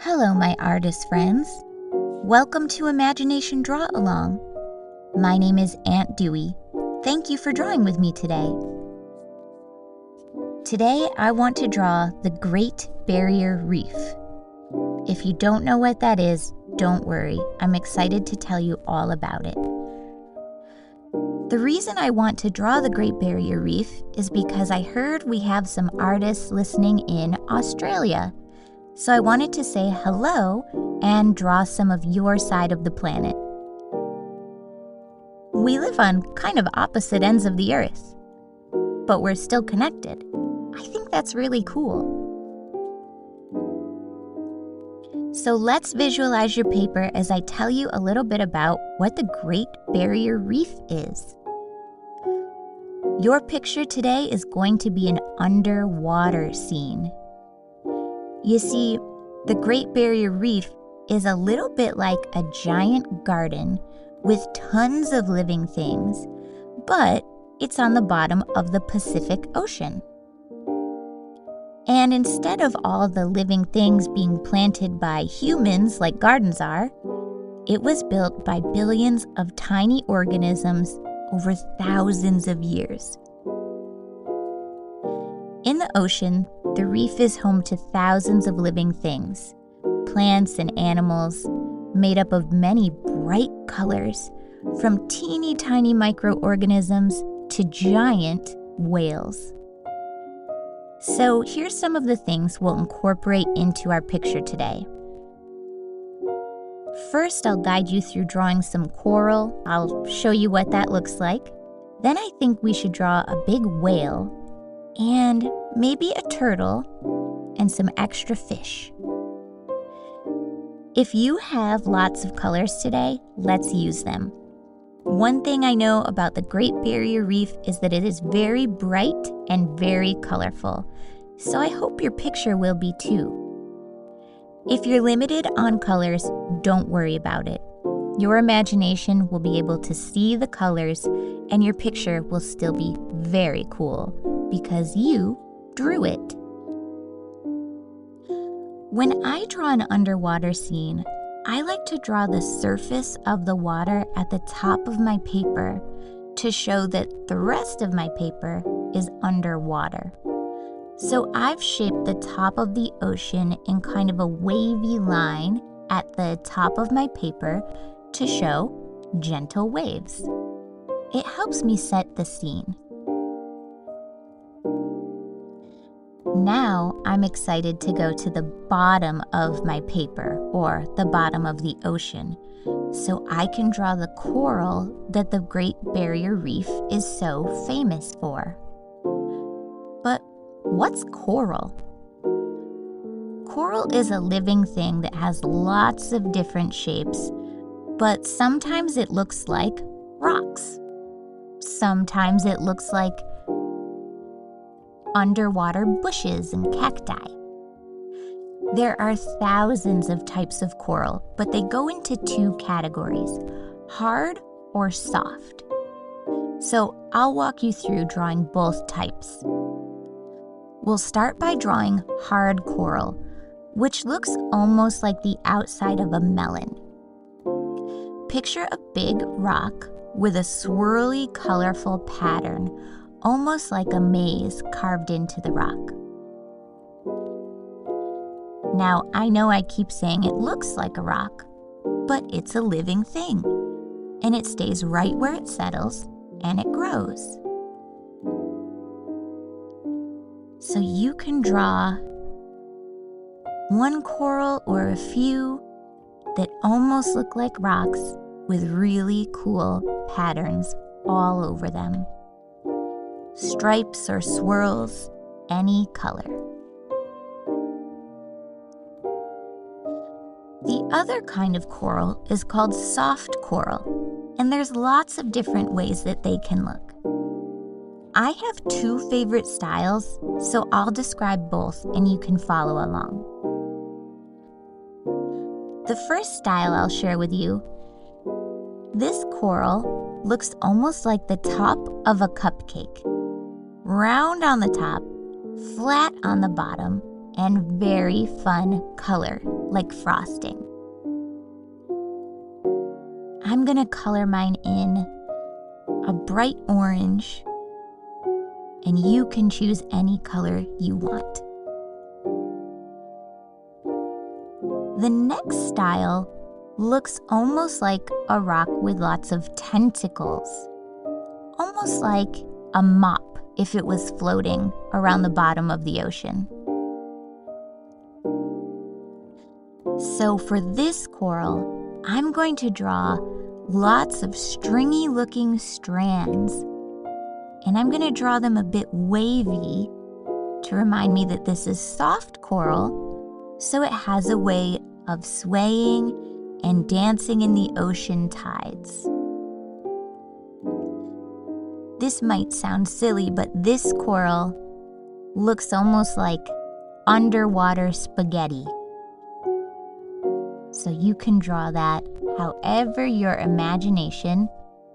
Hello, my artist friends. Welcome to Imagination Draw Along. My name is Aunt Dewey. Thank you for drawing with me today. Today, I want to draw the Great Barrier Reef. If you don't know what that is, don't worry. I'm excited to tell you all about it. The reason I want to draw the Great Barrier Reef is because I heard we have some artists listening in Australia. So I wanted to say hello and draw some of your side of the planet. We live on kind of opposite ends of the earth, but we're still connected. I think that's really cool. So let's visualize your paper as I tell you a little bit about what the Great Barrier Reef is. Your picture today is going to be an underwater scene. You see, the Great Barrier Reef is a little bit like a giant garden with tons of living things, but it's on the bottom of the Pacific Ocean. And instead of all the living things being planted by humans like gardens are, it was built by billions of tiny organisms over thousands of years. In the ocean, the reef is home to thousands of living things, plants and animals, made up of many bright colors, from teeny tiny microorganisms to giant whales. So here's some of the things we'll incorporate into our picture today. First, I'll guide you through drawing some coral. I'll show you what that looks like. Then I think we should draw a big whale and maybe a turtle and some extra fish. If you have lots of colors today, let's use them. One thing I know about the Great Barrier Reef is that it is very bright and very colorful, so I hope your picture will be too. If you're limited on colors, don't worry about it. Your imagination will be able to see the colors and your picture will still be very cool because you drew it. When I draw an underwater scene, I like to draw the surface of the water at the top of my paper to show that the rest of my paper is underwater. So I've shaped the top of the ocean in kind of a wavy line at the top of my paper to show gentle waves. It helps me set the scene. Now I'm excited to go to the bottom of my paper, or the bottom of the ocean, so I can draw the coral that the Great Barrier Reef is so famous for. But what's coral? Coral is a living thing that has lots of different shapes, but sometimes it looks like rocks. Sometimes it looks like underwater bushes and cacti. There are thousands of types of coral, but they go into two categories, hard or soft. So I'll walk you through drawing both types. We'll start by drawing hard coral, which looks almost like the outside of a melon. Picture a big rock with a swirly, colorful pattern, almost like a maze carved into the rock. Now, I know I keep saying it looks like a rock, but it's a living thing, and it stays right where it settles, and it grows. So you can draw one coral or a few that almost look like rocks with really cool patterns all over them. Stripes or swirls, any color. The other kind of coral is called soft coral, and there's lots of different ways that they can look. I have two favorite styles, so I'll describe both and you can follow along. The first style I'll share with you, this coral looks almost like the top of a cupcake. Round on the top, flat on the bottom, and very fun color. like frosting. I'm going to color mine in a bright orange, and you can choose any color you want. The next style looks almost like a rock with lots of tentacles, almost like a mop if it was floating around the bottom of the ocean. So for this coral, I'm going to draw lots of stringy looking strands, and I'm going to draw them a bit wavy to remind me that this is soft coral, so it has a way of swaying and dancing in the ocean tides. This might sound silly, but this coral looks almost like underwater spaghetti. So you can draw that however your imagination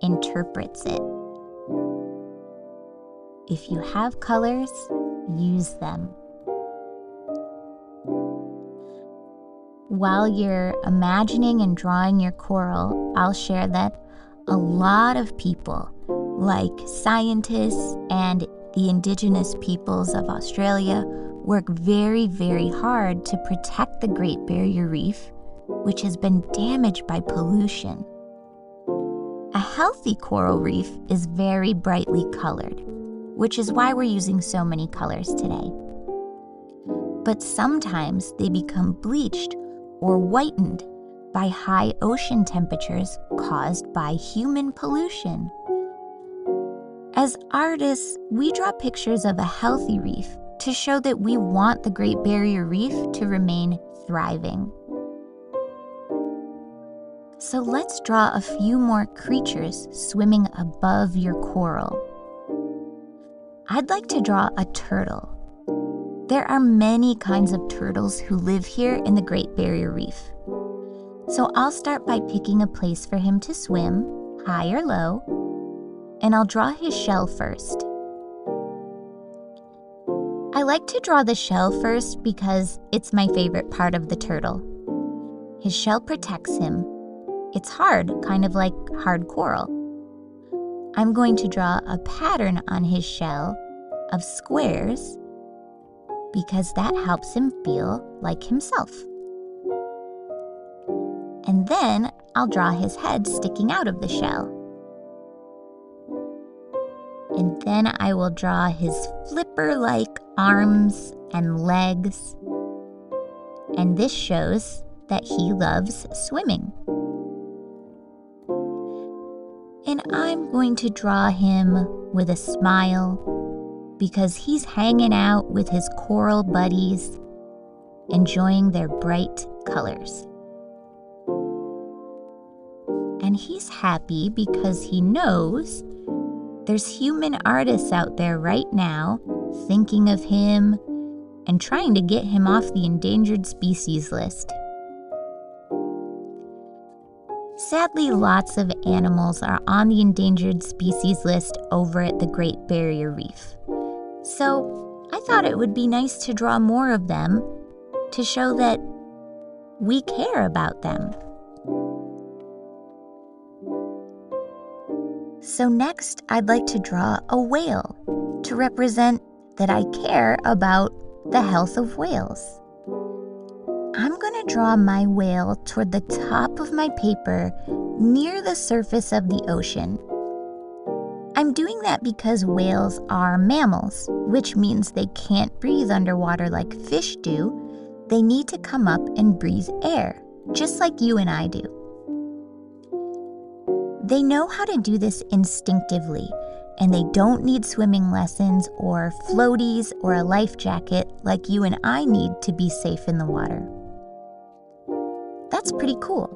interprets it. If you have colors, use them. While you're imagining and drawing your coral, I'll share that a lot of people, like scientists and the indigenous peoples of Australia, work very, very hard to protect the Great Barrier Reef, which has been damaged by pollution. A healthy coral reef is very brightly colored, which is why we're using so many colors today. But sometimes they become bleached or whitened by high ocean temperatures caused by human pollution. As artists, we draw pictures of a healthy reef to show that we want the Great Barrier Reef to remain thriving. So let's draw a few more creatures swimming above your coral. I'd like to draw a turtle. There are many kinds of turtles who live here in the Great Barrier Reef. So I'll start by picking a place for him to swim, high or low, and I'll draw his shell first. I like to draw the shell first because it's my favorite part of the turtle. His shell protects him. It's hard, kind of like hard coral. I'm going to draw a pattern on his shell of squares because that helps him feel like himself. And then I'll draw his head sticking out of the shell. And then I will draw his flipper-like arms and legs. And this shows that he loves swimming. And I'm going to draw him with a smile because he's hanging out with his coral buddies, enjoying their bright colors. And he's happy because he knows there's human artists out there right now thinking of him and trying to get him off the endangered species list. Sadly, lots of animals are on the endangered species list over at the Great Barrier Reef. So I thought it would be nice to draw more of them to show that we care about them. So next, I'd like to draw a whale to represent that I care about the health of whales. I'm going to draw my whale toward the top of my paper near the surface of the ocean. I'm doing that because whales are mammals, which means they can't breathe underwater like fish do. They need to come up and breathe air, just like you and I do. They know how to do this instinctively, and they don't need swimming lessons or floaties or a life jacket like you and I need to be safe in the water. That's pretty cool.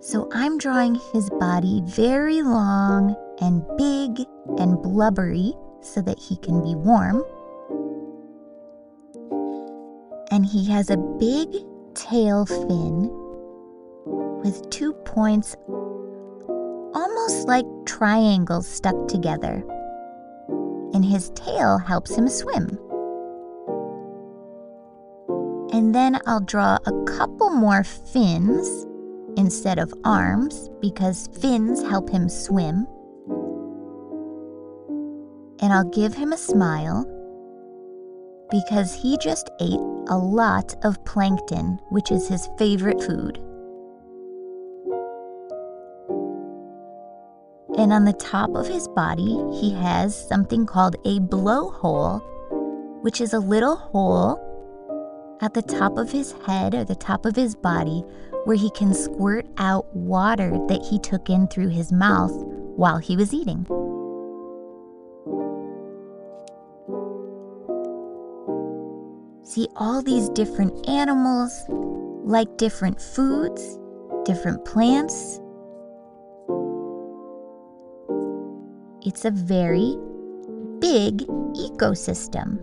So I'm drawing his body very long and big and blubbery so that he can be warm. And he has a big tail fin with 2 points almost like triangles stuck together. And his tail helps him swim. And then I'll draw a couple more fins instead of arms because fins help him swim. And I'll give him a smile because he just ate a lot of plankton, which is his favorite food. And on the top of his body, he has something called a blowhole, which is a little hole at the top of his head or the top of his body where he can squirt out water that he took in through his mouth while he was eating. See, all these different animals like different foods, different plants. It's a very big ecosystem.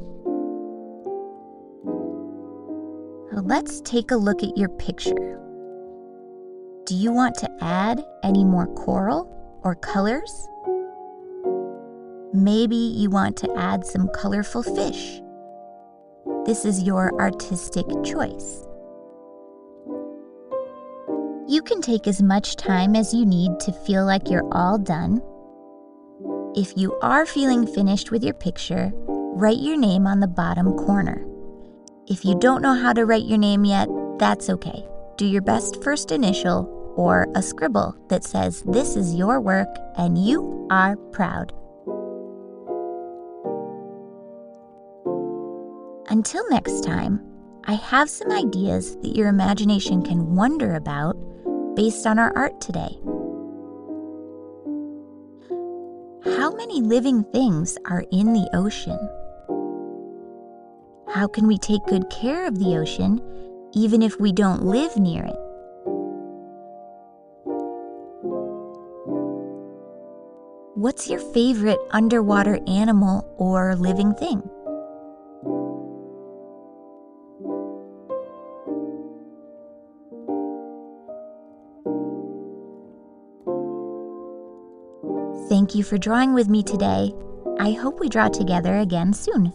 Let's take a look at your picture. Do you want to add any more coral or colors? Maybe you want to add some colorful fish. This is your artistic choice. You can take as much time as you need to feel like you're all done. If you are feeling finished with your picture, write your name on the bottom corner. If you don't know how to write your name yet, that's okay. Do your best first initial or a scribble that says this is your work and you are proud. Until next time, I have some ideas that your imagination can wonder about based on our art today. How many living things are in the ocean? How can we take good care of the ocean even if we don't live near it? What's your favorite underwater animal or living thing? Thank you for drawing with me today. I hope we draw together again soon.